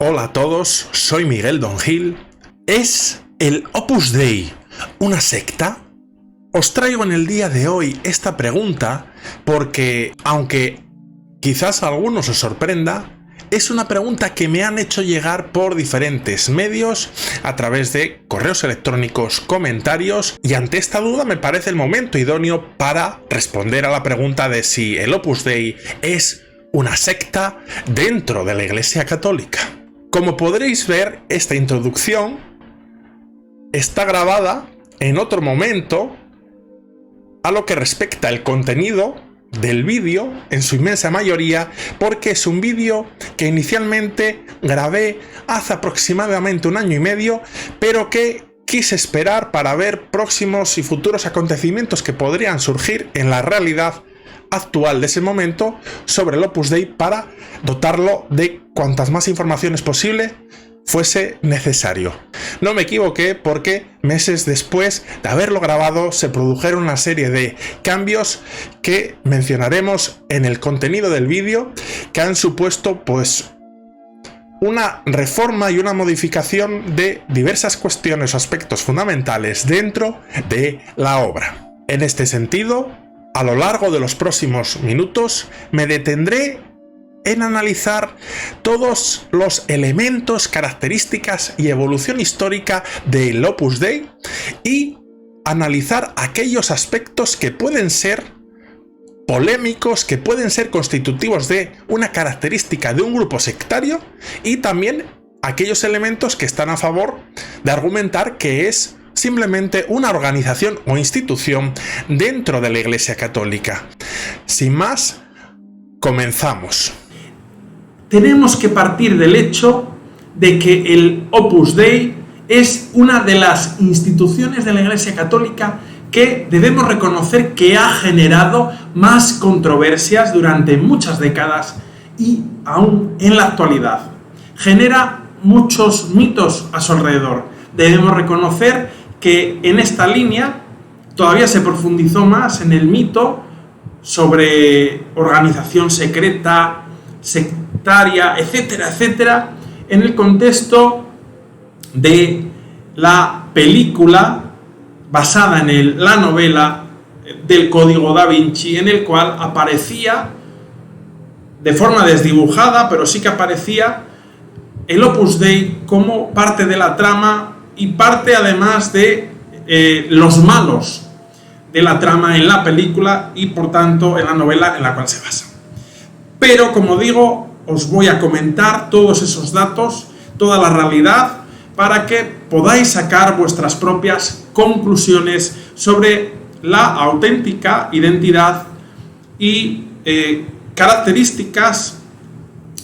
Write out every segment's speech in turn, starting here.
Hola a todos, soy Miguel Don Gil. ¿Es el Opus Dei una secta? Os traigo en el día de hoy esta pregunta porque, aunque quizás a algunos os sorprenda, es una pregunta que me han hecho llegar por diferentes medios, a través de correos electrónicos, comentarios, y ante esta duda me parece el momento idóneo para responder a la pregunta de si el Opus Dei es una secta dentro de la Iglesia Católica. Como podréis ver, esta introducción está grabada en otro momento a lo que respecta al contenido del vídeo, en su inmensa mayoría, porque es un vídeo que inicialmente grabé hace aproximadamente 1 año y medio, pero que quise esperar para ver próximos y futuros acontecimientos que podrían surgir en la realidad actual de ese momento sobre el Opus Dei para dotarlo de cuantas más informaciones posible fuese necesario. No me equivoqué porque meses después de haberlo grabado se produjeron una serie de cambios que mencionaremos en el contenido del vídeo, que han supuesto pues una reforma y una modificación de diversas cuestiones o aspectos fundamentales dentro de la obra. En este sentido, a lo largo de los próximos minutos me detendré en analizar todos los elementos, características y evolución histórica del Opus Dei y analizar aquellos aspectos que pueden ser polémicos, que pueden ser constitutivos de una característica de un grupo sectario, y también aquellos elementos que están a favor de argumentar que es simplemente una organización o institución dentro de la Iglesia Católica. Sin más, comenzamos. Tenemos que partir del hecho de que el Opus Dei es una de las instituciones de la Iglesia Católica que debemos reconocer que ha generado más controversias durante muchas décadas y aún en la actualidad. Genera muchos mitos a su alrededor. Debemos reconocer que en esta línea todavía se profundizó más en el mito sobre organización secreta, sectaria, etcétera, etcétera, en el contexto de la película basada en la novela del Código Da Vinci, en el cual aparecía de forma desdibujada, pero sí que aparecía el Opus Dei como parte de la trama y parte además de los malos de la trama en la película y por tanto en la novela en la cual se basa. Pero como digo, os voy a comentar todos esos datos, toda la realidad, para que podáis sacar vuestras propias conclusiones sobre la auténtica identidad y características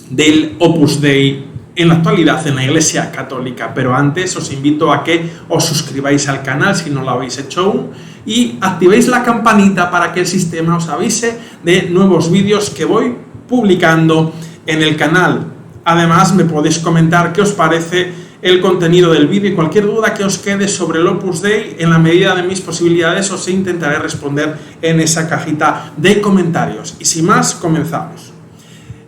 del Opus Dei en la actualidad en la Iglesia Católica. Pero antes os invito a que os suscribáis al canal si no lo habéis hecho aún y activéis la campanita para que el sistema os avise de nuevos vídeos que voy publicando en el canal. Además, me podéis comentar qué os parece el contenido del vídeo y cualquier duda que os quede sobre el Opus Dei, en la medida de mis posibilidades os intentaré responder en esa cajita de comentarios. Y sin más, comenzamos.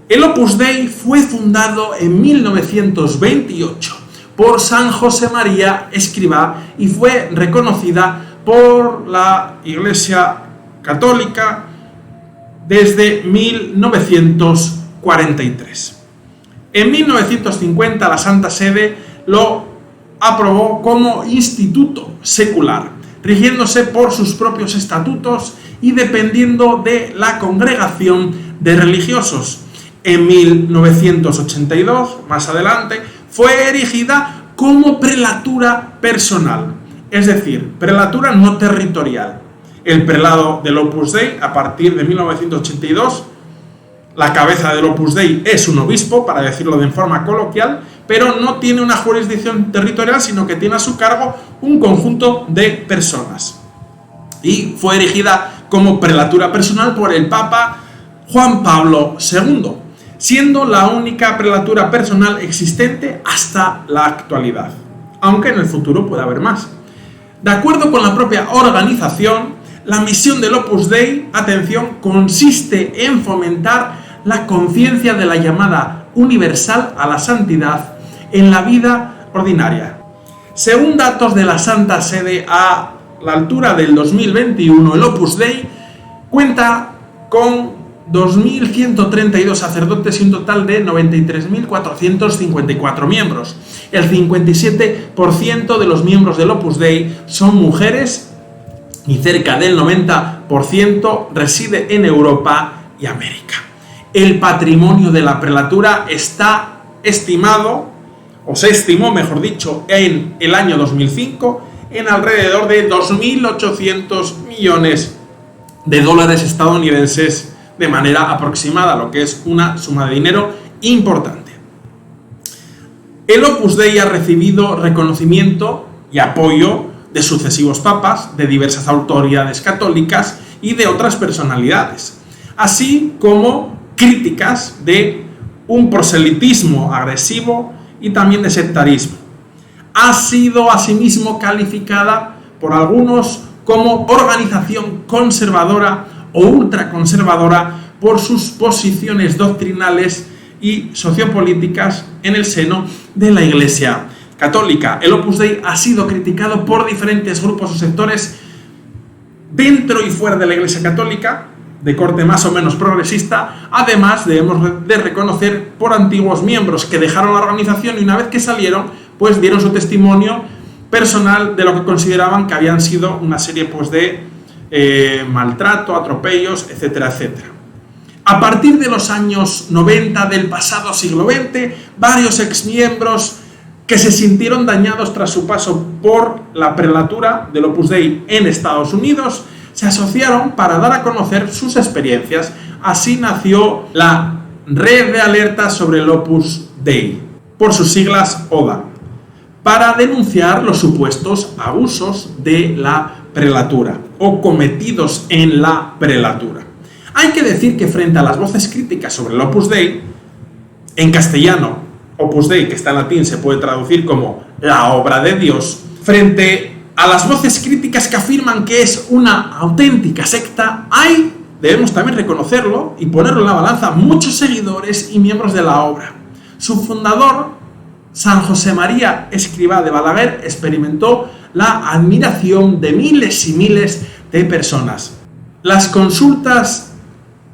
El Opus Dei fue fundado en 1928 por San José María Escrivá y fue reconocida por la Iglesia Católica desde 1943. En 1950 la Santa Sede lo aprobó como instituto secular, rigiéndose por sus propios estatutos y dependiendo de la congregación de religiosos. En 1982, más adelante, fue erigida como prelatura personal, es decir, prelatura no territorial. El prelado del Opus Dei, a partir de 1982, la cabeza del Opus Dei es un obispo, para decirlo de forma coloquial, pero no tiene una jurisdicción territorial, sino que tiene a su cargo un conjunto de personas. Y fue erigida como prelatura personal por el Papa Juan Pablo II, siendo la única prelatura personal existente hasta la actualidad, aunque en el futuro pueda haber más. De acuerdo con la propia organización, la misión del Opus Dei, atención, consiste en fomentar la conciencia de la llamada universal a la santidad en la vida ordinaria. Según datos de la Santa Sede, a la altura del 2021, el Opus Dei cuenta con 2.132 sacerdotes y un total de 93.454 miembros. El 57% de los miembros del Opus Dei son mujeres y cerca del 90% reside en Europa y América. El patrimonio de la prelatura está estimado, o se estimó, mejor dicho, en el año 2005 en alrededor de 2.800 millones de dólares estadounidenses de manera aproximada, lo que es una suma de dinero importante. El Opus Dei ha recibido reconocimiento y apoyo de sucesivos papas, de diversas autoridades católicas y de otras personalidades, así como críticas de un proselitismo agresivo y también de sectarismo. Ha sido asimismo calificada por algunos como organización conservadora o ultraconservadora por sus posiciones doctrinales y sociopolíticas en el seno de la Iglesia Católica. El Opus Dei ha sido criticado por diferentes grupos o sectores dentro y fuera de la Iglesia Católica, de corte más o menos progresista. Además, debemos de reconocer por antiguos miembros que dejaron la organización y una vez que salieron, pues dieron su testimonio personal de lo que consideraban que habían sido una serie pues de maltrato, atropellos, etcétera, etcétera. A partir de los años 90 del pasado siglo XX, varios exmiembros que se sintieron dañados tras su paso por la prelatura del Opus Dei en Estados Unidos se asociaron para dar a conocer sus experiencias. Así nació la Red de Alerta sobre el Opus Dei, por sus siglas ODA, para denunciar los supuestos abusos de la prelatura o cometidos en la prelatura. Hay que decir que frente a las voces críticas sobre el Opus Dei, en castellano, Opus Dei, que está en latín, se puede traducir como la obra de Dios, frente a las voces críticas que afirman que es una auténtica secta, hay, debemos también reconocerlo y ponerlo en la balanza, muchos seguidores y miembros de la obra. Su fundador, San José María Escrivá de Balaguer, experimentó la admiración de miles y miles de personas. Las consultas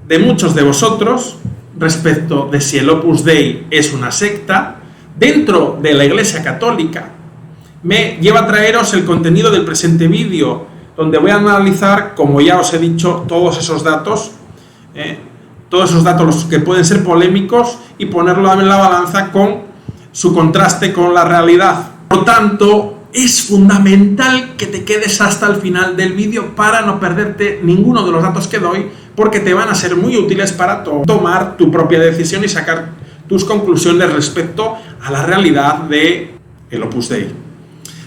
de muchos de vosotros respecto de si el Opus Dei es una secta dentro de la Iglesia Católica me lleva a traeros el contenido del presente vídeo, donde voy a analizar, como ya os he dicho, todos esos datos los que pueden ser polémicos y ponerlo en la balanza con su contraste con la realidad. Por lo tanto, es fundamental que te quedes hasta el final del vídeo para no perderte ninguno de los datos que doy, porque te van a ser muy útiles para tomar tu propia decisión y sacar tus conclusiones respecto a la realidad del Opus Dei.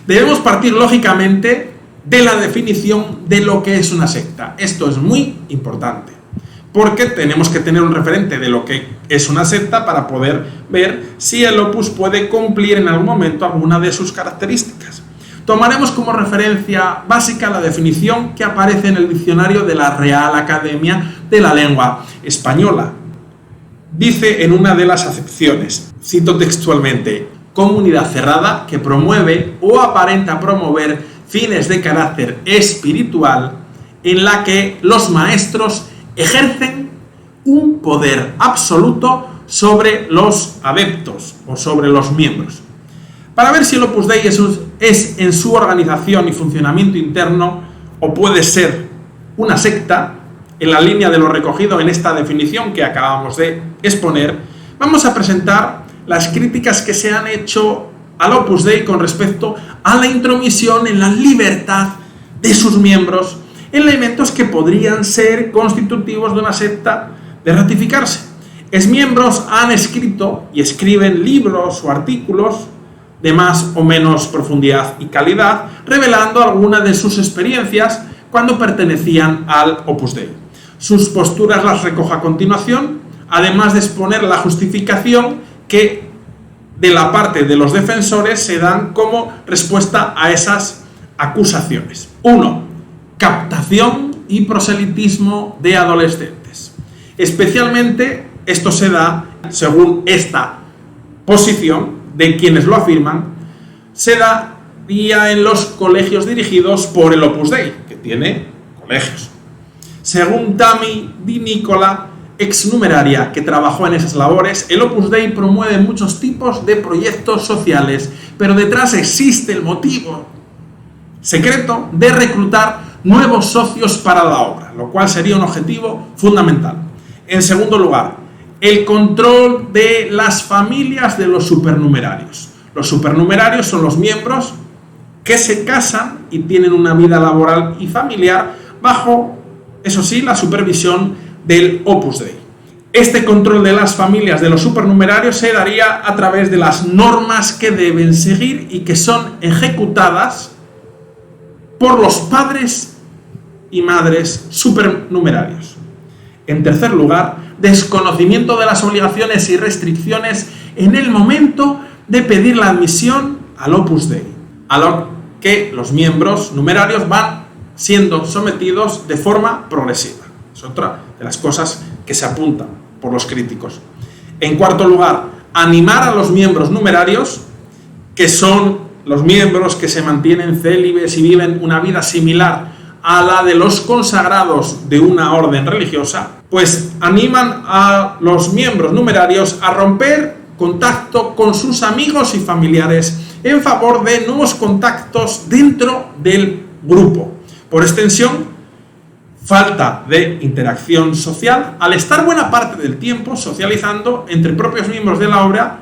Debemos partir lógicamente de la definición de lo que es una secta. Esto es muy importante, porque tenemos que tener un referente de lo que es una secta para poder ver si el Opus puede cumplir en algún momento alguna de sus características. Tomaremos como referencia básica la definición que aparece en el diccionario de la Real Academia de la Lengua Española. Dice en una de las acepciones, cito textualmente: comunidad cerrada que promueve o aparenta promover fines de carácter espiritual en la que los maestros ejercen un poder absoluto sobre los adeptos o sobre los miembros. Para ver si el Opus Dei es en su organización y funcionamiento interno o puede ser una secta, en la línea de lo recogido en esta definición que acabamos de exponer, vamos a presentar las críticas que se han hecho al Opus Dei con respecto a la intromisión en la libertad de sus miembros en elementos que podrían ser constitutivos de una secta de ratificarse. Exmiembros han escrito y escriben libros o artículos de más o menos profundidad y calidad, revelando algunas de sus experiencias cuando pertenecían al Opus Dei. Sus posturas las recojo a continuación, además de exponer la justificación que de la parte de los defensores se dan como respuesta a esas acusaciones. 1. Captación y proselitismo de adolescentes. Especialmente esto se da, según esta posición, de quienes lo afirman se daría en los colegios dirigidos por el Opus Dei, que tiene colegios. Según Tami Di Nicola, ex numeraria que trabajó en esas labores, el Opus Dei promueve muchos tipos de proyectos sociales, pero detrás existe el motivo secreto de reclutar nuevos socios para la obra, lo cual sería un objetivo fundamental. En segundo lugar, el control de las familias de los supernumerarios. Los supernumerarios son los miembros que se casan y tienen una vida laboral y familiar bajo, eso sí, la supervisión del Opus Dei. Este control de las familias de los supernumerarios se daría a través de las normas que deben seguir y que son ejecutadas por los padres y madres supernumerarios. En tercer lugar, desconocimiento de las obligaciones y restricciones en el momento de pedir la admisión al Opus Dei, a lo que los miembros numerarios van siendo sometidos de forma progresiva. Es otra de las cosas que se apuntan por los críticos. En cuarto lugar, animar a los miembros numerarios, que son los miembros que se mantienen célibes y viven una vida similar a la de los consagrados de una orden religiosa, pues animan a los miembros numerarios a romper contacto con sus amigos y familiares en favor de nuevos contactos dentro del grupo. Por extensión, falta de interacción social al estar buena parte del tiempo socializando entre propios miembros de la obra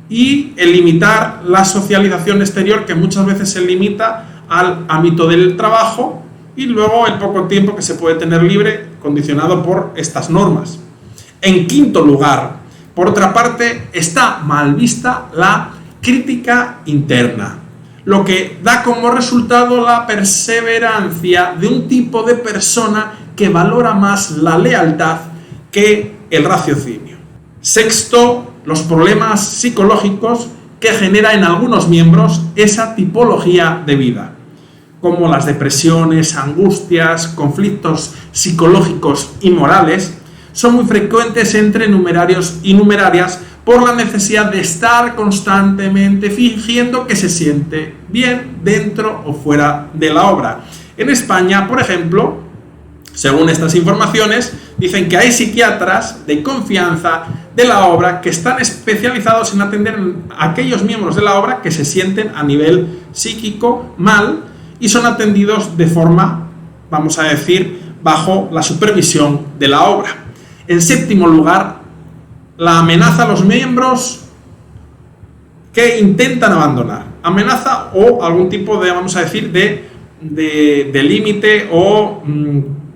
y el limitar la socialización exterior, que muchas veces se limita al ámbito del trabajo, y luego el poco tiempo que se puede tener libre condicionado por estas normas. En quinto lugar, por otra parte, está mal vista la crítica interna, lo que da como resultado la perseverancia de un tipo de persona que valora más la lealtad que el raciocinio. Sexto, los problemas psicológicos que genera en algunos miembros esa tipología de vida, como las depresiones, angustias, conflictos psicológicos y morales, son muy frecuentes entre numerarios y numerarias por la necesidad de estar constantemente fingiendo que se siente bien dentro o fuera de la obra. En España, por ejemplo, según estas informaciones, dicen que hay psiquiatras de confianza de la obra que están especializados en atender a aquellos miembros de la obra que se sienten a nivel psíquico mal y son atendidos de forma, vamos a decir, bajo la supervisión de la obra. En séptimo lugar, la amenaza a los miembros que intentan abandonar. Amenaza o algún tipo de, vamos a decir, de límite o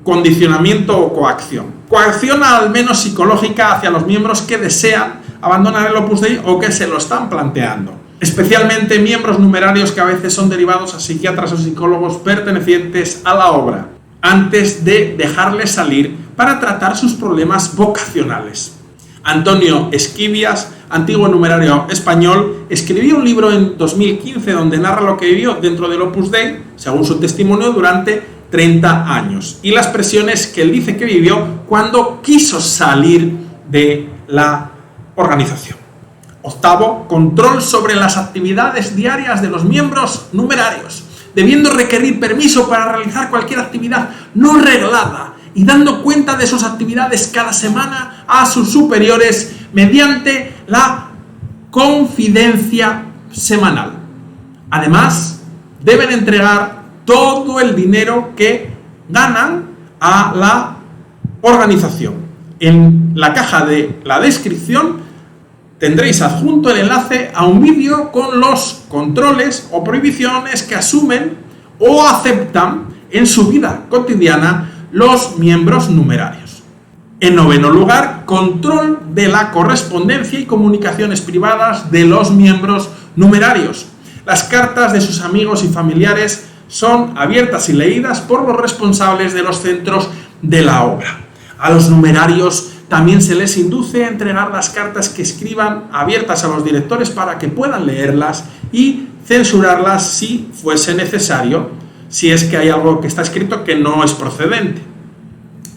condicionamiento o coacción. Coacción al menos psicológica hacia los miembros que desean abandonar el Opus Dei o que se lo están planteando. Especialmente miembros numerarios que a veces son derivados a psiquiatras o psicólogos pertenecientes a la obra, antes de dejarles salir para tratar sus problemas vocacionales. Antonio Esquivias, antiguo numerario español, escribió un libro en 2015 donde narra lo que vivió dentro del Opus Dei, según su testimonio, durante 30 años y las presiones que él dice que vivió cuando quiso salir de la organización. Octavo, control sobre las actividades diarias de los miembros numerarios, debiendo requerir permiso para realizar cualquier actividad no reglada y dando cuenta de sus actividades cada semana a sus superiores mediante la confidencia semanal. Además, deben entregar todo el dinero que ganan a la organización. En la caja de la descripción tendréis adjunto el enlace a un vídeo con los controles o prohibiciones que asumen o aceptan en su vida cotidiana los miembros numerarios. En noveno lugar, control de la correspondencia y comunicaciones privadas de los miembros numerarios. Las cartas de sus amigos y familiares son abiertas y leídas por los responsables de los centros de la obra. A los numerarios también se les induce a entregar las cartas que escriban abiertas a los directores para que puedan leerlas y censurarlas si fuese necesario, si es que hay algo que está escrito que no es procedente.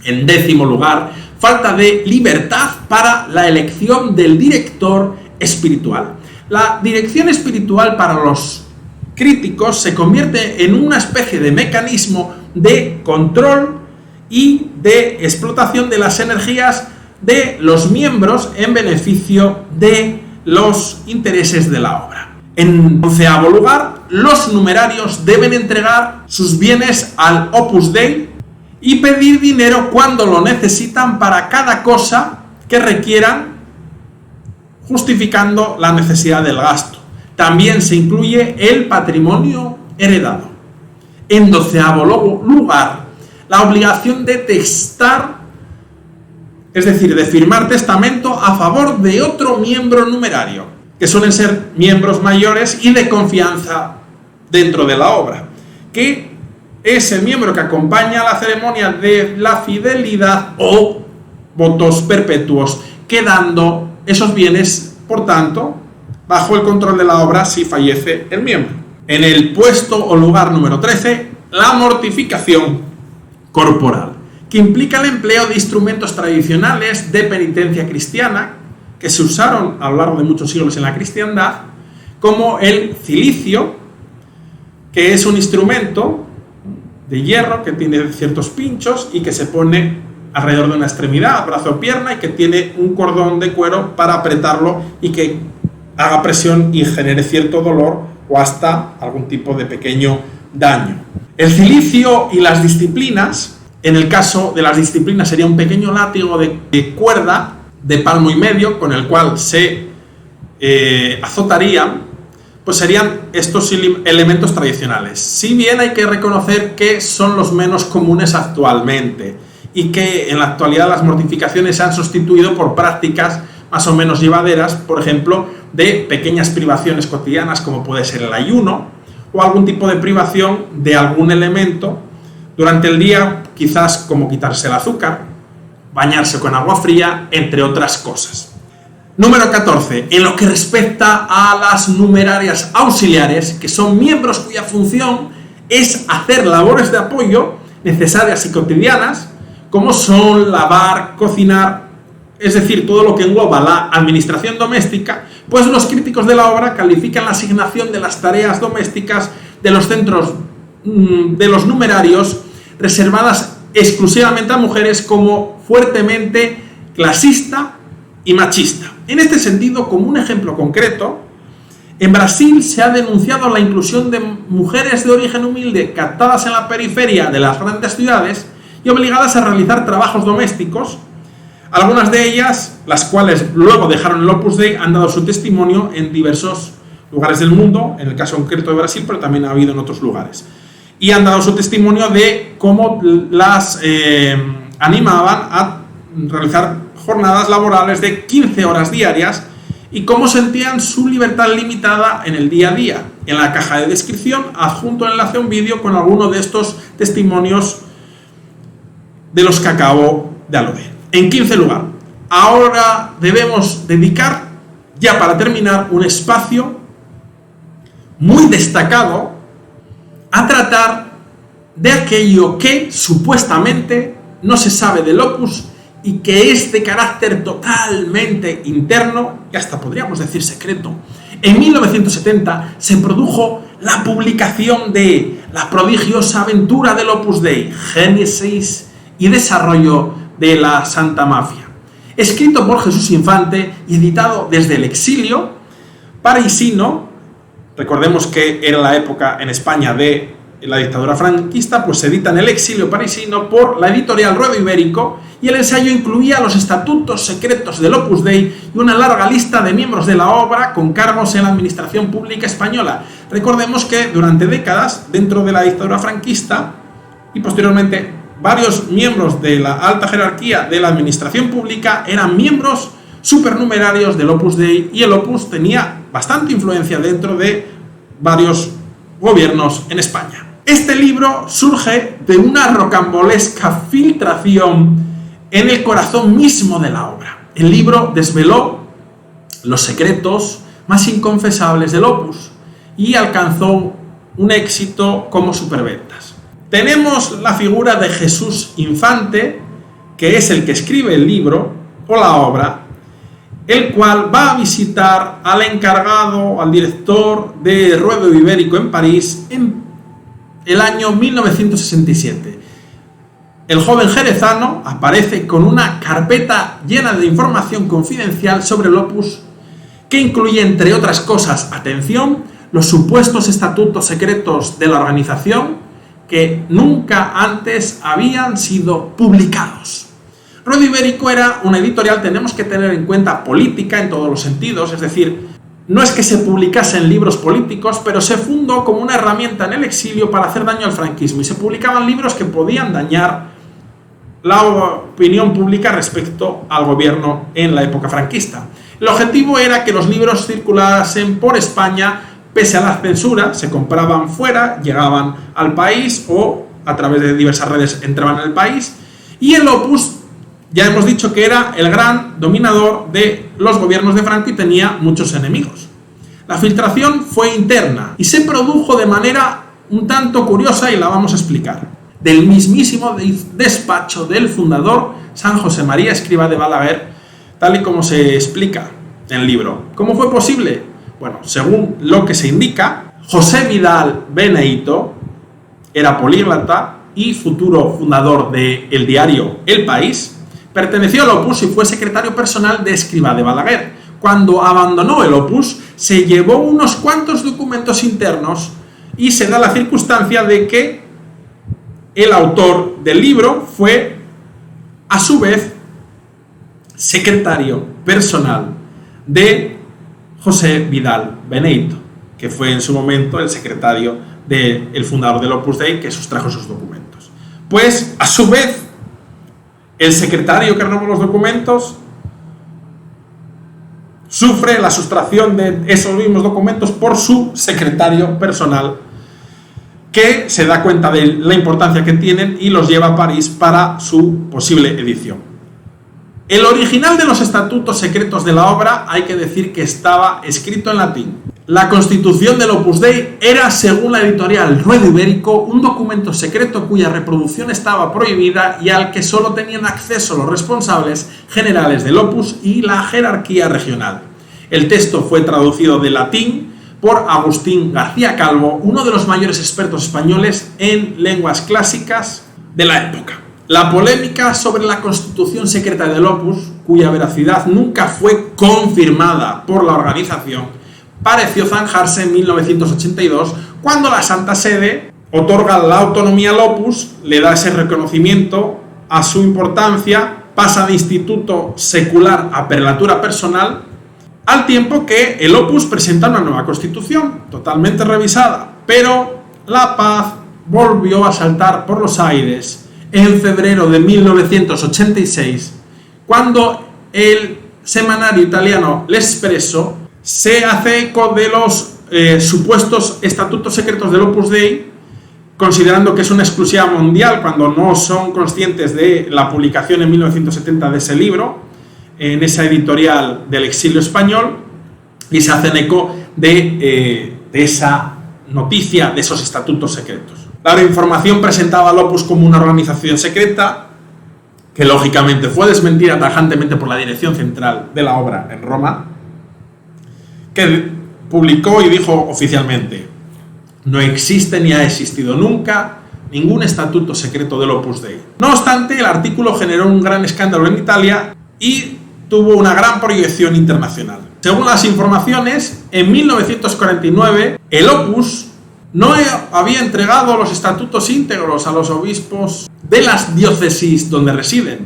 En décimo lugar, falta de libertad para la elección del director espiritual. La dirección espiritual para los críticos se convierte en una especie de mecanismo de control y de explotación de las energías de los miembros en beneficio de los intereses de la obra. En 11º lugar, los numerarios deben entregar sus bienes al Opus Dei y pedir dinero cuando lo necesitan para cada cosa que requieran, justificando la necesidad del gasto. También se incluye el patrimonio heredado. En 12º lugar, la obligación de testar, es decir, de firmar testamento a favor de otro miembro numerario, que suelen ser miembros mayores y de confianza dentro de la obra, que es el miembro que acompaña la ceremonia de la fidelidad o votos perpetuos, quedando esos bienes, por tanto, bajo el control de la obra si fallece el miembro. En el puesto o lugar número 13, la mortificación corporal, que implica el empleo de instrumentos tradicionales de penitencia cristiana que se usaron a lo largo de muchos siglos en la cristiandad, como el cilicio, que es un instrumento de hierro que tiene ciertos pinchos y que se pone alrededor de una extremidad, brazo o pierna, y que tiene un cordón de cuero para apretarlo y que haga presión y genere cierto dolor o hasta algún tipo de pequeño daño. El cilicio y las disciplinas, en el caso de las disciplinas sería un pequeño látigo de cuerda de palmo y medio con el cual se azotarían, pues serían estos elementos tradicionales. Si bien hay que reconocer que son los menos comunes actualmente y que en la actualidad las mortificaciones se han sustituido por prácticas más o menos llevaderas, por ejemplo, de pequeñas privaciones cotidianas como puede ser el ayuno o algún tipo de privación de algún elemento durante el día, quizás como quitarse el azúcar, bañarse con agua fría, entre otras cosas. Número 14. En lo que respecta a las numerarias auxiliares, que son miembros cuya función es hacer labores de apoyo necesarias y cotidianas, como son lavar, cocinar, es decir, todo lo que engloba la administración doméstica, pues los críticos de la obra califican la asignación de las tareas domésticas de los centros de los numerarios reservadas exclusivamente a mujeres como fuertemente clasista y machista. En este sentido, como un ejemplo concreto, en Brasil se ha denunciado la inclusión de mujeres de origen humilde captadas en la periferia de las grandes ciudades y obligadas a realizar trabajos domésticos. Algunas de ellas, las cuales luego dejaron el Opus Dei, han dado su testimonio en diversos lugares del mundo, en el caso concreto de Brasil, pero también ha habido en otros lugares. Y han dado su testimonio de cómo las animaban a realizar jornadas laborales de 15 horas diarias y cómo sentían su libertad limitada en el día a día. En la caja de descripción adjunto enlace a un vídeo con alguno de estos testimonios de los que acabo de aludir. En 15 lugar, ahora debemos dedicar, ya para terminar, un espacio muy destacado a tratar de aquello que supuestamente no se sabe del Opus y que es de carácter totalmente interno y hasta podríamos decir secreto. En 1970 se produjo la publicación de la prodigiosa aventura del Opus Dei, génesis y desarrollo de la Santa Mafia, escrito por Jesús Infante y editado desde el exilio parisino. Recordemos que era la época en España de la dictadura franquista, pues se edita en el exilio parisino por la editorial Ruedo Ibérico, y el ensayo incluía los estatutos secretos del Opus Dei y una larga lista de miembros de la obra con cargos en la administración pública española. Recordemos que durante décadas, dentro de la dictadura franquista y posteriormente varios miembros de la alta jerarquía de la administración pública eran miembros supernumerarios del Opus Dei, y el Opus tenía bastante influencia dentro de varios gobiernos en España. Este libro surge de una rocambolesca filtración en el corazón mismo de la obra. El libro desveló los secretos más inconfesables del Opus y alcanzó un éxito como superventas. Tenemos la figura de Jesús Infante, que es el que escribe el libro o la obra. el cual va a visitar al encargado, al director de Ruedo Ibérico en París en el año 1967. El joven jerezano aparece con una carpeta llena de información confidencial sobre el Opus, que incluye, entre otras cosas, atención, los supuestos estatutos secretos de la organización que nunca antes habían sido publicados. Ruedo Ibérico era una editorial, tenemos que tener en cuenta, política en todos los sentidos, es decir, no es que se publicasen libros políticos, pero se fundó como una herramienta en el exilio para hacer daño al franquismo, y se publicaban libros que podían dañar la opinión pública respecto al gobierno en la época franquista. El objetivo era que los libros circulasen por España pese a la censura, se compraban fuera, llegaban al país o a través de diversas redes entraban en el país, y el Opus ya hemos dicho que era el gran dominador de los gobiernos de Franco y tenía muchos enemigos. La filtración fue interna y se produjo de manera un tanto curiosa y la vamos a explicar. Del mismísimo despacho del fundador, San José María Escrivá de Balaguer, tal y como se explica en el libro. ¿Cómo fue posible? Bueno, según lo que se indica, José Vidal Beneito era políglota y futuro fundador del diario El País. Perteneció al Opus y fue secretario personal de Escrivá de Balaguer. Cuando abandonó el Opus, se llevó unos cuantos documentos internos y se da la circunstancia de que el autor del libro fue, a su vez, secretario personal de José Vidal Beneito, que fue en su momento el secretario del fundador del Opus Dei, que sustrajo esos documentos. Pues, a su vez, el secretario que robó los documentos sufre la sustracción de esos mismos documentos por su secretario personal, que se da cuenta de la importancia que tienen y los lleva a París para su posible edición. El original de los estatutos secretos de la obra hay que decir que estaba escrito en latín. La constitución del Opus Dei era, según la editorial Ruedo Ibérico, un documento secreto cuya reproducción estaba prohibida y al que solo tenían acceso los responsables generales del Opus y la jerarquía regional. El texto fue traducido de latín por Agustín García Calvo, uno de los mayores expertos españoles en lenguas clásicas de la época. La polémica sobre la constitución secreta del Opus, cuya veracidad nunca fue confirmada por la organización, pareció zanjarse en 1982, cuando la Santa Sede otorga la autonomía al Opus, le da ese reconocimiento a su importancia, pasa de instituto secular a prelatura personal, al tiempo que el Opus presenta una nueva constitución, totalmente revisada, pero la paz volvió a saltar por los aires en febrero de 1986, cuando el semanario italiano L'Espresso se hace eco de los supuestos estatutos secretos del Opus Dei, considerando que es una exclusiva mundial cuando no son conscientes de la publicación en 1970 de ese libro, en esa editorial del exilio español, y se hacen eco de esa noticia, de esos estatutos secretos. La información presentaba al Opus como una organización secreta, que lógicamente fue desmentida tajantemente por la dirección central de la obra en Roma, que publicó y dijo oficialmente: no existe ni ha existido nunca ningún estatuto secreto del Opus Dei. No obstante, el artículo generó un gran escándalo en Italia y tuvo una gran proyección internacional. Según las informaciones, en 1949 el Opus no había entregado los estatutos íntegros a los obispos de las diócesis donde residen,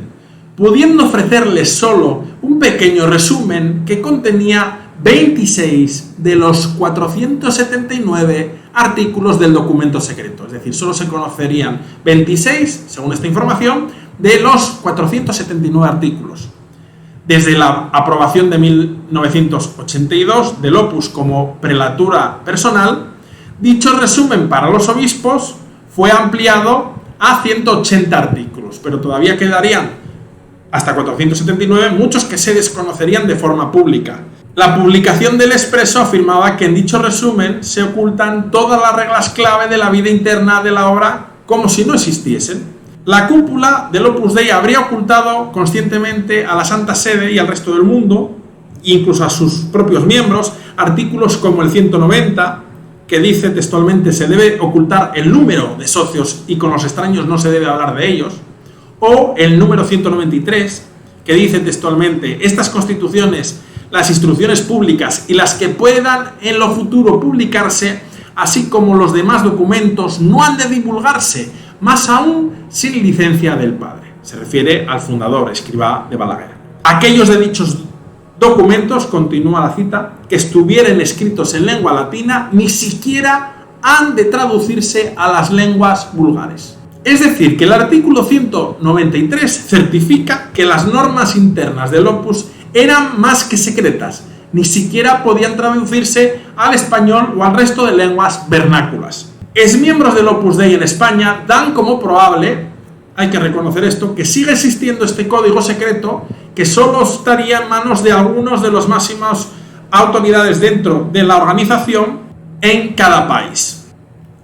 pudiendo ofrecerles solo un pequeño resumen que contenía 26 de los 479 artículos del documento secreto. Es decir, solo se conocerían 26, según esta información, de los 479 artículos. Desde la aprobación de 1982 del Opus como prelatura personal, dicho resumen para los obispos fue ampliado a 180 artículos, pero todavía quedarían hasta 479, muchos que se desconocerían de forma pública. La publicación del Expreso afirmaba que en dicho resumen se ocultan todas las reglas clave de la vida interna de la obra como si no existiesen. La cúpula del Opus Dei habría ocultado conscientemente a la Santa Sede y al resto del mundo, incluso a sus propios miembros, artículos como el 190, que dice textualmente se debe ocultar el número de socios y con los extraños no se debe hablar de ellos, o el número 193, que dice textualmente estas constituciones, las instrucciones públicas y las que puedan en lo futuro publicarse, así como los demás documentos, no han de divulgarse, más aún sin licencia del padre. Se refiere al fundador, Escrivá de Balaguer. Aquellos de dichos documentos, continúa la cita, que estuvieren escritos en lengua latina, ni siquiera han de traducirse a las lenguas vulgares. Es decir, que el artículo 193 certifica que las normas internas del Opus eran más que secretas, ni siquiera podían traducirse al español o al resto de lenguas vernáculas. Exmiembros del Opus Dei en España dan como probable, hay que reconocer esto, que sigue existiendo este código secreto que solo estaría en manos de algunos de los máximos autoridades dentro de la organización en cada país.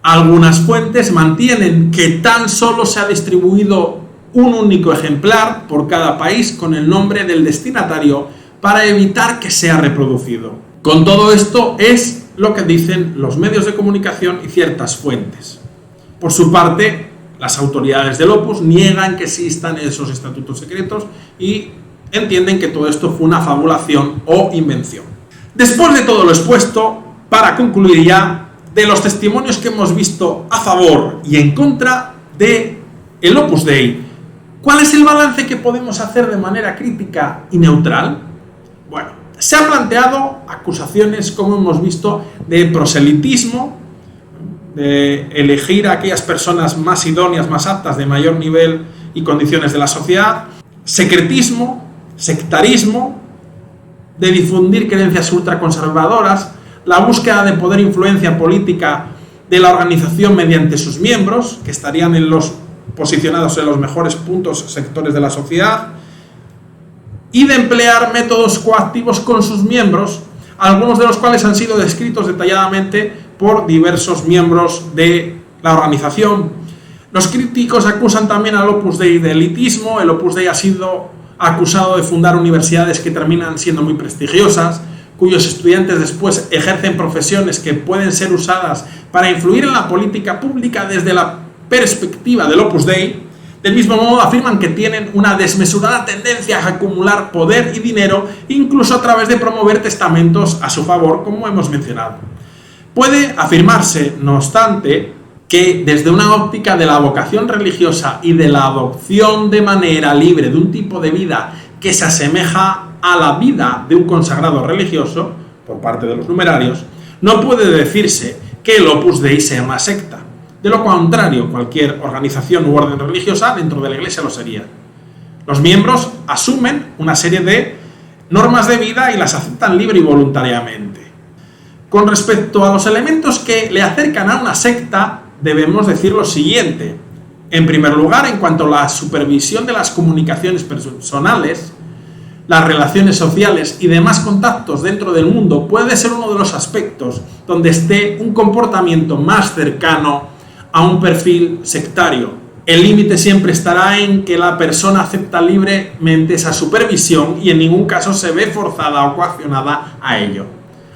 Algunas fuentes mantienen que tan solo se ha distribuido un único ejemplar por cada país con el nombre del destinatario para evitar que sea reproducido. Con todo esto es lo que dicen los medios de comunicación y ciertas fuentes. Por su parte, las autoridades del Opus niegan que existan esos estatutos secretos y entienden que todo esto fue una fabulación o invención. Después de todo lo expuesto, para concluir ya, de los testimonios que hemos visto a favor y en contra de el Opus Dei, ¿cuál es el balance que podemos hacer de manera crítica y neutral? Bueno, se han planteado acusaciones, como hemos visto, de proselitismo, de elegir a aquellas personas más idóneas, más aptas, de mayor nivel y condiciones de la sociedad, secretismo, sectarismo, de difundir creencias ultraconservadoras, la búsqueda de poder e influencia política de la organización mediante sus miembros, que estarían posicionados en los mejores sectores de la sociedad, y de emplear métodos coactivos con sus miembros, algunos de los cuales han sido descritos detalladamente por diversos miembros de la organización. Los críticos acusan también al Opus Dei de elitismo. El Opus Dei ha sido acusado de fundar universidades que terminan siendo muy prestigiosas, cuyos estudiantes después ejercen profesiones que pueden ser usadas para influir en la política pública desde la perspectiva del Opus Dei. Del mismo modo, afirman que tienen una desmesurada tendencia a acumular poder y dinero, incluso a través de promover testamentos a su favor, como hemos mencionado. Puede afirmarse, no obstante, que desde una óptica de la vocación religiosa y de la adopción de manera libre de un tipo de vida que se asemeja a la vida de un consagrado religioso, por parte de los numerarios, no puede decirse que el Opus Dei sea una secta. De lo contrario, cualquier organización u orden religiosa dentro de la Iglesia lo sería. Los miembros asumen una serie de normas de vida y las aceptan libre y voluntariamente. Con respecto a los elementos que le acercan a una secta, debemos decir lo siguiente. En primer lugar, en cuanto a la supervisión de las comunicaciones personales, las relaciones sociales y demás contactos dentro del mundo puede ser uno de los aspectos donde esté un comportamiento más cercano a un perfil sectario. El límite siempre estará en que la persona acepta libremente esa supervisión y en ningún caso se ve forzada o coaccionada a ello.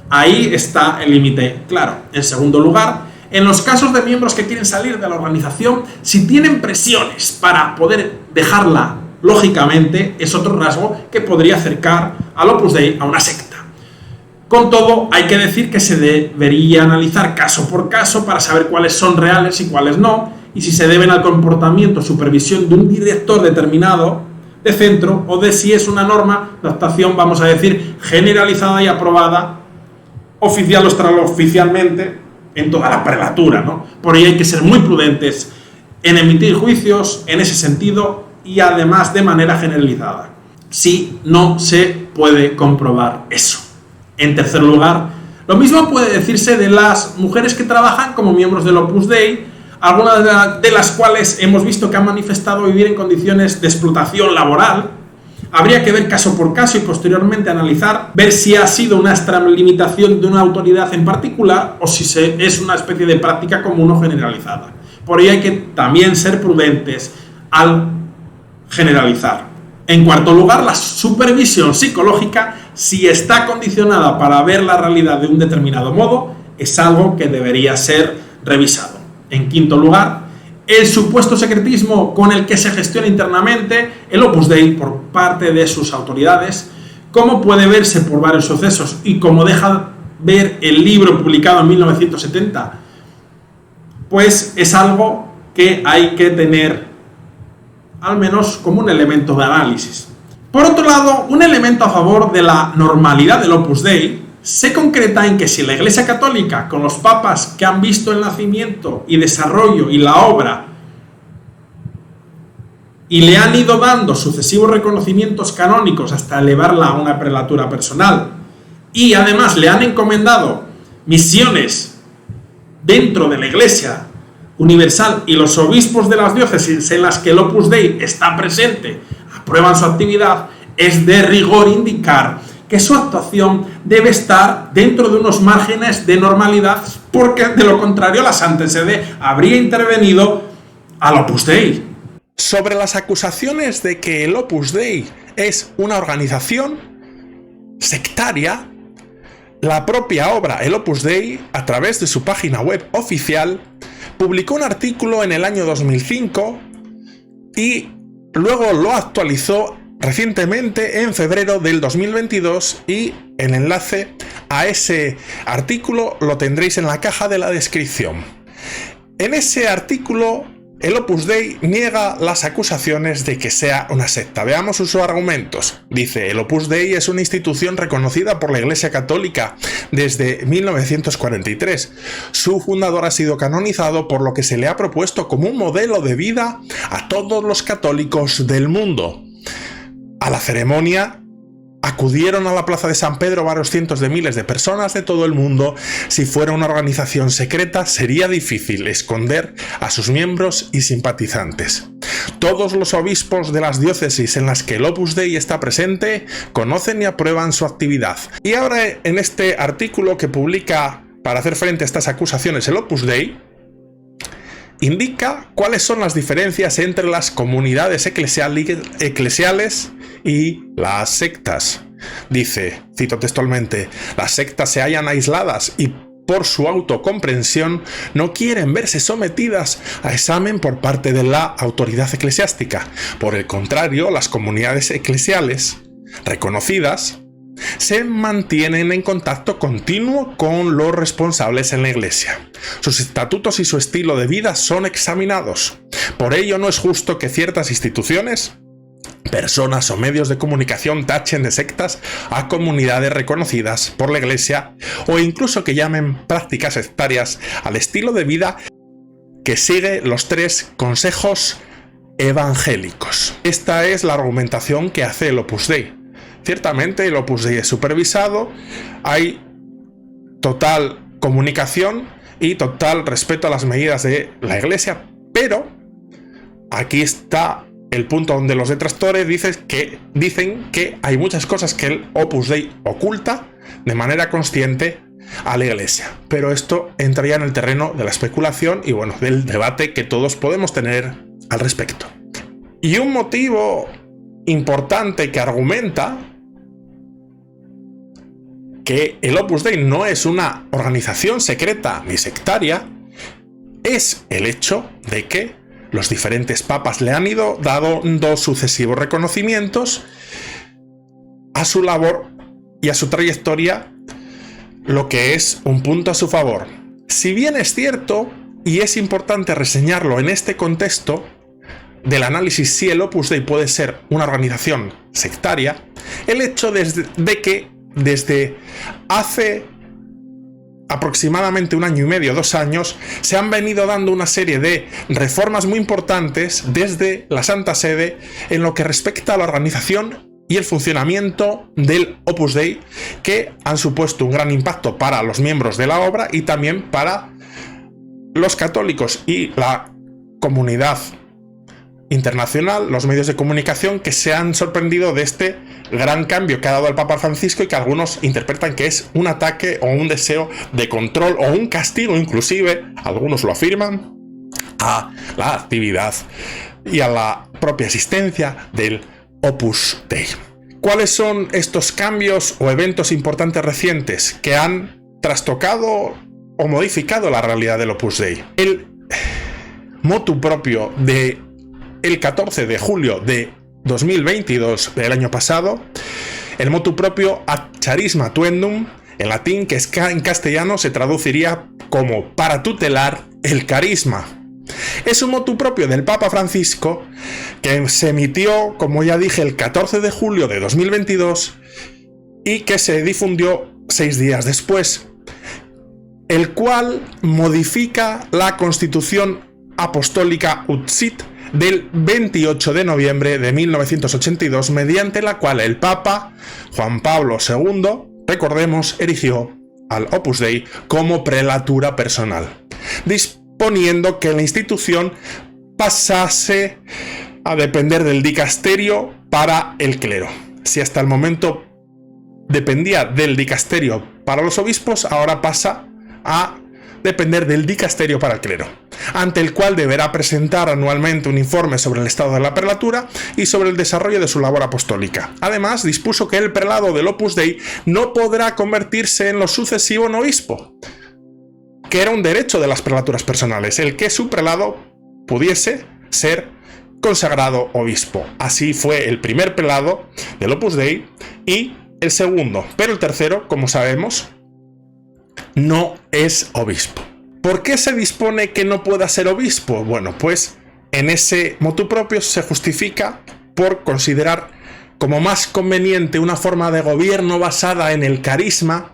Ahí está el límite claro. En segundo lugar, en los casos de miembros que quieren salir de la organización, si tienen presiones para poder dejarla, lógicamente es otro rasgo que podría acercar al Opus Dei a una secta. Con todo, hay que decir que se debería analizar caso por caso para saber cuáles son reales y cuáles no, y si se deben al comportamiento o supervisión de un director determinado de centro, o de si es una norma de adaptación, vamos a decir, generalizada y aprobada oficial o extraoficialmente en toda la prelatura, ¿no? Por ello hay que ser muy prudentes en emitir juicios en ese sentido y además de manera generalizada, si no se puede comprobar eso. En tercer lugar, lo mismo puede decirse de las mujeres que trabajan como miembros del Opus Dei, algunas de las cuales hemos visto que han manifestado vivir en condiciones de explotación laboral. Habría que ver caso por caso y posteriormente analizar, ver si ha sido una extralimitación de una autoridad en particular o si es una especie de práctica común o generalizada. Por ello hay que también ser prudentes al generalizar. En cuarto lugar, la supervisión psicológica si está condicionada para ver la realidad de un determinado modo, es algo que debería ser revisado. En quinto lugar, el supuesto secretismo con el que se gestiona internamente el Opus Dei por parte de sus autoridades, como puede verse por varios sucesos y como deja ver el libro publicado en 1970, pues es algo que hay que tener al menos como un elemento de análisis. Por otro lado, un elemento a favor de la normalidad del Opus Dei se concreta en que si la Iglesia Católica, con los papas que han visto el nacimiento y desarrollo y la obra y le han ido dando sucesivos reconocimientos canónicos hasta elevarla a una prelatura personal, y además le han encomendado misiones dentro de la Iglesia Universal, y los obispos de las diócesis en las que el Opus Dei está presente aprueban su actividad, es de rigor indicar que su actuación debe estar dentro de unos márgenes de normalidad, porque de lo contrario la Santa Sede habría intervenido al Opus Dei. Sobre las acusaciones de que el Opus Dei es una organización sectaria, la propia obra, el Opus Dei, a través de su página web oficial, publicó un artículo en el año 2005 y luego lo actualizó recientemente en febrero del 2022, y el enlace a ese artículo lo tendréis en la caja de la descripción. En ese artículo, el Opus Dei niega las acusaciones de que sea una secta. Veamos sus argumentos. Dice: el Opus Dei es una institución reconocida por la Iglesia Católica desde 1943. Su fundador ha sido canonizado, por lo que se le ha propuesto como un modelo de vida a todos los católicos del mundo. A la ceremonia acudieron a la plaza de San Pedro varios cientos de miles de personas de todo el mundo. Si fuera una organización secreta, sería difícil esconder a sus miembros y simpatizantes. Todos los obispos de las diócesis en las que el Opus Dei está presente conocen y aprueban su actividad. Y ahora, en este artículo que publica para hacer frente a estas acusaciones el Opus Dei, indica cuáles son las diferencias entre las comunidades eclesiales y las sectas. Dice, cito textualmente: las sectas se hallan aisladas y por su autocomprensión no quieren verse sometidas a examen por parte de la autoridad eclesiástica. Por el contrario, las comunidades eclesiales reconocidas se mantienen en contacto continuo con los responsables en la Iglesia. Sus estatutos y su estilo de vida son examinados. Por ello, no es justo que ciertas instituciones, personas o medios de comunicación tachen de sectas a comunidades reconocidas por la Iglesia, o incluso que llamen prácticas sectarias al estilo de vida que sigue los 3 consejos evangélicos. Esta es la argumentación que hace el Opus Dei. Ciertamente el Opus Dei es supervisado, hay total comunicación y total respeto a las medidas de la Iglesia, pero aquí está el punto donde los detractores dicen que hay muchas cosas que el Opus Dei oculta de manera consciente a la Iglesia. Pero esto entraría en el terreno de la especulación y, bueno, del debate que todos podemos tener al respecto. Y un motivo importante que argumenta que el Opus Dei no es una organización secreta ni sectaria es el hecho de que los diferentes papas le han ido dando sucesivos reconocimientos a su labor y a su trayectoria, lo que es un punto a su favor. Si bien es cierto, y es importante reseñarlo en este contexto del análisis si el Opus Dei puede ser una organización sectaria, el hecho de que desde hace aproximadamente 1 año y medio, 2 años, se han venido dando una serie de reformas muy importantes desde la Santa Sede en lo que respecta a la organización y el funcionamiento del Opus Dei, que han supuesto un gran impacto para los miembros de la obra y también para los católicos y la comunidad internacional, los medios de comunicación, que se han sorprendido de este gran cambio que ha dado el Papa Francisco y que algunos interpretan que es un ataque o un deseo de control o un castigo, inclusive, algunos lo afirman, a la actividad y a la propia existencia del Opus Dei. ¿Cuáles son estos cambios o eventos importantes recientes que han trastocado o modificado la realidad del Opus Dei? El motu propio de el 14 de julio de 2022 del año pasado, el motu propio Ad Charisma Tuendum, en latín, que en castellano se traduciría como para tutelar el carisma. Es un motu propio del Papa Francisco que se emitió, como ya dije, el 14 de julio de 2022 y que se difundió 6 días después, el cual modifica la Constitución Apostólica Ut Sit del 28 de noviembre de 1982, mediante la cual el Papa Juan Pablo II, recordemos, erigió al Opus Dei como prelatura personal, disponiendo que la institución pasase a depender del dicasterio para el clero. Si hasta el momento dependía del dicasterio para los obispos, ahora pasa a depender del dicasterio para el clero, ante el cual deberá presentar anualmente un informe sobre el estado de la prelatura y sobre el desarrollo de su labor apostólica. Además, dispuso que el prelado del Opus Dei no podrá convertirse en lo sucesivo en obispo, que era un derecho de las prelaturas personales, el que su prelado pudiese ser consagrado obispo. Así fue el primer prelado del Opus Dei y el segundo, pero el tercero, como sabemos, no es obispo. ¿Por qué se dispone que no pueda ser obispo? Bueno, pues en ese motu propio se justifica por considerar como más conveniente una forma de gobierno basada en el carisma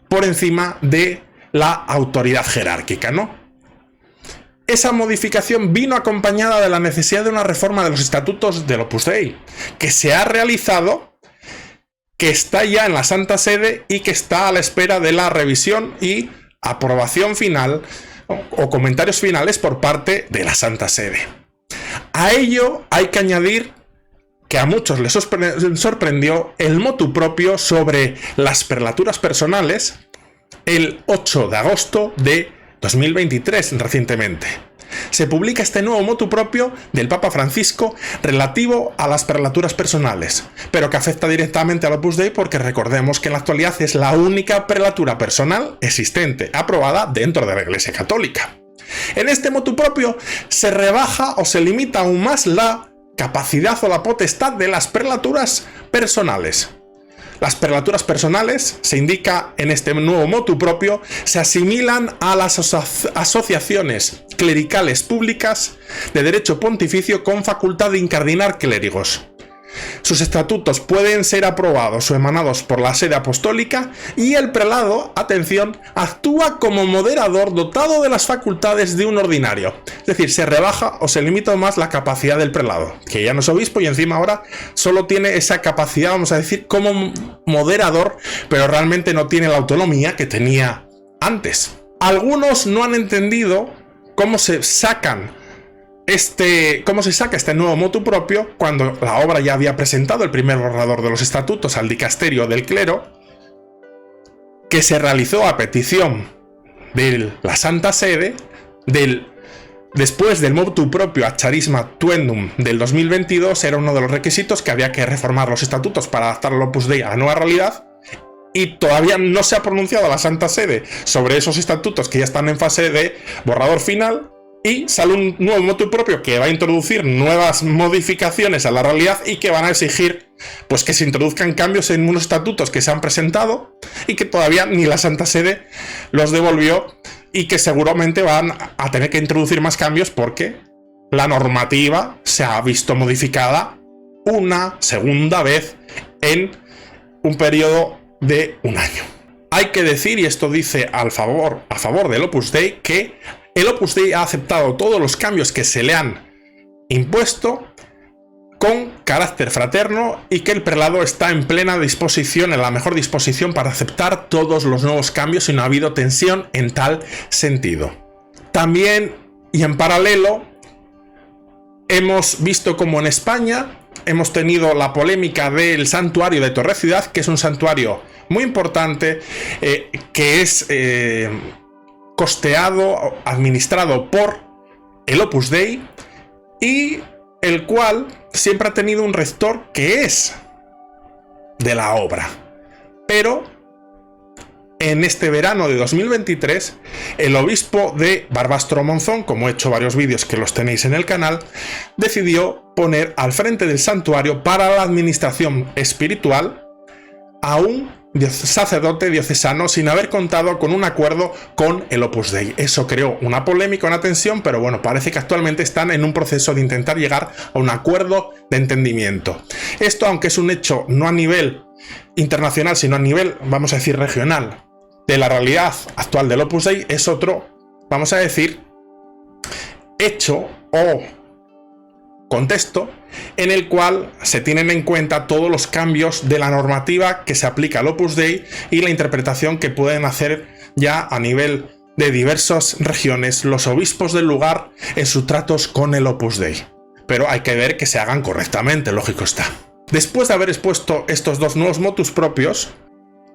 por encima de la autoridad jerárquica, ¿no? Esa modificación vino acompañada de la necesidad de una reforma de los estatutos del Opus Dei, que se ha realizado, que está ya en la Santa Sede y que está a la espera de la revisión y aprobación final o comentarios finales por parte de la Santa Sede. A ello hay que añadir que a muchos les sorprendió el motu propio sobre las prelaturas personales el 8 de agosto de 2023, recientemente. Se publica este nuevo motu propio del Papa Francisco relativo a las prelaturas personales, pero que afecta directamente al Opus Dei porque recordemos que en la actualidad es la única prelatura personal existente, aprobada dentro de la Iglesia Católica. En este motu propio se rebaja o se limita aún más la capacidad o la potestad de las prelaturas personales. Las prelaturas personales, se indica en este nuevo motu propio, se asimilan a las asociaciones clericales públicas de derecho pontificio con facultad de incardinar clérigos. Sus estatutos pueden ser aprobados o emanados por la sede apostólica y el prelado, atención, actúa como moderador dotado de las facultades de un ordinario. Es decir, se rebaja o se limita más la capacidad del prelado, que ya no es obispo y encima ahora solo tiene esa capacidad, vamos a decir, como moderador, pero realmente no tiene la autonomía que tenía antes. Algunos no han entendido cómo se saca este nuevo motu propio cuando la obra ya había presentado el primer borrador de los estatutos al dicasterio del clero, que se realizó a petición de la Santa Sede después del motu propio Ad Charisma Tuendum del 2022. Era uno de los requisitos que había que reformar los estatutos para adaptar al Opus Dei a la nueva realidad, y todavía no se ha pronunciado la Santa Sede sobre esos estatutos que ya están en fase de borrador final. Y sale un nuevo motu propio que va a introducir nuevas modificaciones a la realidad y que van a exigir pues que se introduzcan cambios en unos estatutos que se han presentado y que todavía ni la Santa Sede los devolvió, y que seguramente van a tener que introducir más cambios porque la normativa se ha visto modificada una segunda vez en un periodo de un año. Hay que decir, y esto dice a favor del Opus Dei, que el Opus Dei ha aceptado todos los cambios que se le han impuesto con carácter fraterno y que el prelado está en plena disposición, en la mejor disposición para aceptar todos los nuevos cambios, y no ha habido tensión en tal sentido. También, y en paralelo, hemos visto como en España hemos tenido la polémica del santuario de Torre Ciudad, que es un santuario muy importante, que es costeado, administrado por el Opus Dei, y el cual siempre ha tenido un rector que es de la obra. Pero en este verano de 2023, el obispo de Barbastro Monzón, como he hecho varios vídeos que los tenéis en el canal, decidió poner al frente del santuario para la administración espiritual a un sacerdote diocesano sin haber contado con un acuerdo con el Opus Dei. Eso creó una polémica, una tensión, pero bueno, parece que actualmente están en un proceso de intentar llegar a un acuerdo de entendimiento. Esto, aunque es un hecho no a nivel internacional, sino a nivel, vamos a decir, regional, de la realidad actual del Opus Dei, es otro, vamos a decir, hecho o contexto en el cual se tienen en cuenta todos los cambios de la normativa que se aplica al Opus Dei y la interpretación que pueden hacer ya a nivel de diversas regiones los obispos del lugar en sus tratos con el Opus Dei. Pero hay que ver que se hagan correctamente, lógico está. Después de haber expuesto estos dos nuevos motus propios,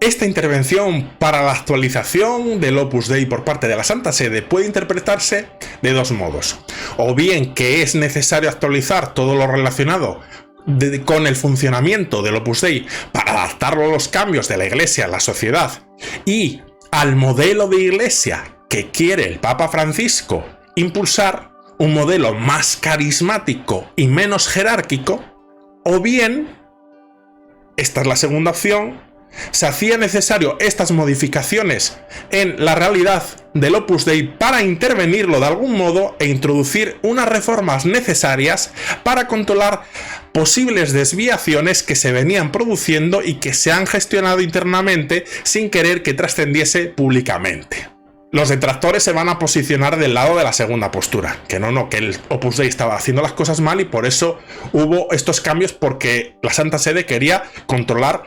esta intervención para la actualización del Opus Dei por parte de la Santa Sede puede interpretarse de dos modos. O bien que es necesario actualizar todo lo relacionado con el funcionamiento del Opus Dei para adaptarlo a los cambios de la Iglesia, la sociedad y al modelo de Iglesia que quiere el Papa Francisco impulsar, un modelo más carismático y menos jerárquico. O bien, esta es la segunda opción, se hacía necesario estas modificaciones en la realidad del Opus Dei para intervenirlo de algún modo e introducir unas reformas necesarias para controlar posibles desviaciones que se venían produciendo y que se han gestionado internamente sin querer que trascendiese públicamente. Los detractores se van a posicionar del lado de la segunda postura, que que el Opus Dei estaba haciendo las cosas mal y por eso hubo estos cambios, porque la Santa Sede quería controlar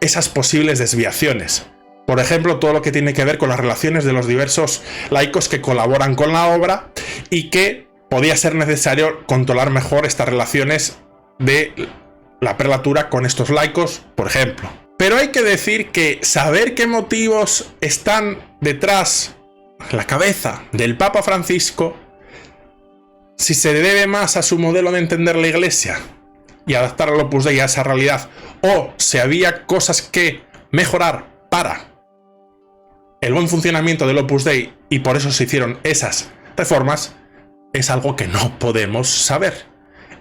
esas posibles desviaciones. Por ejemplo, todo lo que tiene que ver con las relaciones de los diversos laicos que colaboran con la obra y que podía ser necesario controlar mejor estas relaciones de la prelatura con estos laicos, por ejemplo. Pero hay que decir que saber qué motivos están detrás, la cabeza del Papa Francisco, si se debe más a su modelo de entender la Iglesia y adaptar al Opus Dei a esa realidad, o si había cosas que mejorar para el buen funcionamiento del Opus Dei y por eso se hicieron esas reformas, es algo que no podemos saber.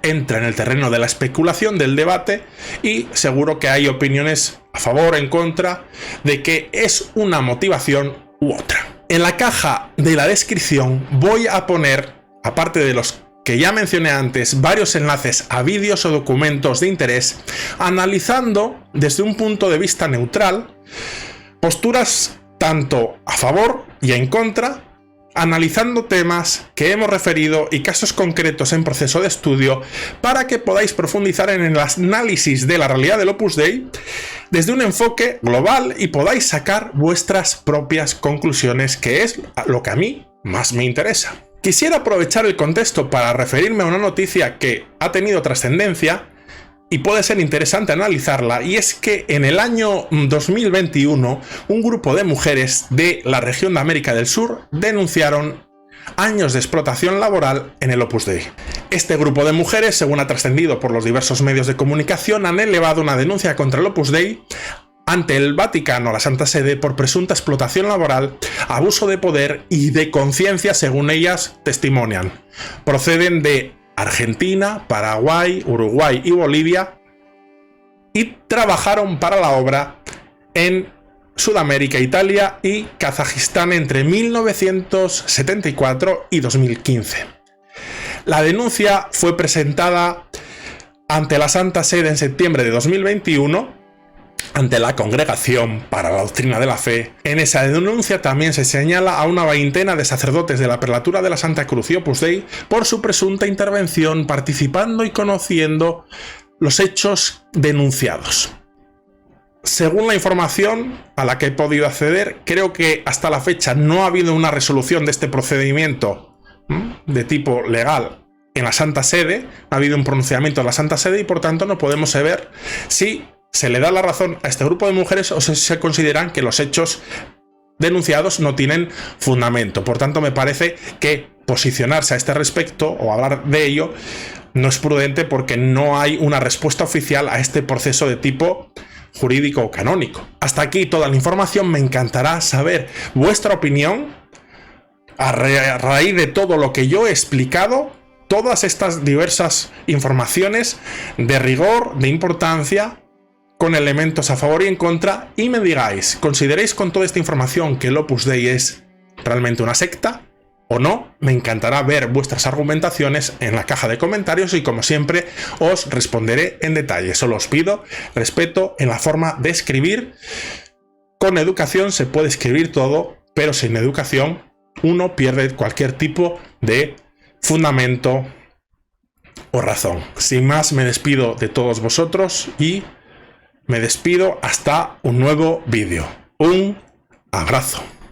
Entra en el terreno de la especulación, del debate, y seguro que hay opiniones a favor o en contra de que es una motivación u otra. En la caja de la descripción voy a poner, aparte de los que ya mencioné antes, varios enlaces a vídeos o documentos de interés analizando desde un punto de vista neutral posturas tanto a favor y en contra, analizando temas que hemos referido y casos concretos en proceso de estudio para que podáis profundizar en el análisis de la realidad del Opus Dei desde un enfoque global y podáis sacar vuestras propias conclusiones, que es lo que a mí más me interesa. Quisiera aprovechar el contexto para referirme a una noticia que ha tenido trascendencia y puede ser interesante analizarla, y es que en el año 2021 un grupo de mujeres de la región de América del Sur denunciaron años de explotación laboral en el Opus Dei. Este grupo de mujeres, según ha trascendido por los diversos medios de comunicación, han elevado una denuncia contra el Opus Dei ante el Vaticano, la Santa Sede, por presunta explotación laboral, abuso de poder y de conciencia, según ellas testimonian. Proceden de Argentina, Paraguay, Uruguay y Bolivia, y trabajaron para la obra en Sudamérica, Italia y Kazajistán entre 1974 y 2015. La denuncia fue presentada ante la Santa Sede en septiembre de 2021 ante la Congregación para la Doctrina de la Fe. En esa denuncia también se señala a una veintena de sacerdotes de la Prelatura de la Santa Cruz y Opus Dei por su presunta intervención participando y conociendo los hechos denunciados. Según la información a la que he podido acceder, creo que hasta la fecha no ha habido una resolución de este procedimiento de tipo legal en la Santa Sede, ha habido un pronunciamiento de la Santa Sede y por tanto no podemos saber si se le da la razón a este grupo de mujeres o si se consideran que los hechos denunciados no tienen fundamento. Por tanto, me parece que posicionarse a este respecto o hablar de ello no es prudente porque no hay una respuesta oficial a este proceso de tipo jurídico o canónico. Hasta aquí toda la información. Me encantará saber vuestra opinión a raíz de todo lo que yo he explicado, todas estas diversas informaciones de rigor, de importancia, con elementos a favor y en contra, y me digáis, ¿consideráis con toda esta información que el Opus Dei es realmente una secta o no? Me encantará ver vuestras argumentaciones en la caja de comentarios y, como siempre, os responderé en detalle. Solo os pido respeto en la forma de escribir. Con educación se puede escribir todo, pero sin educación uno pierde cualquier tipo de fundamento o razón. Sin más, me despido de todos vosotros y me despido hasta un nuevo vídeo. Un abrazo.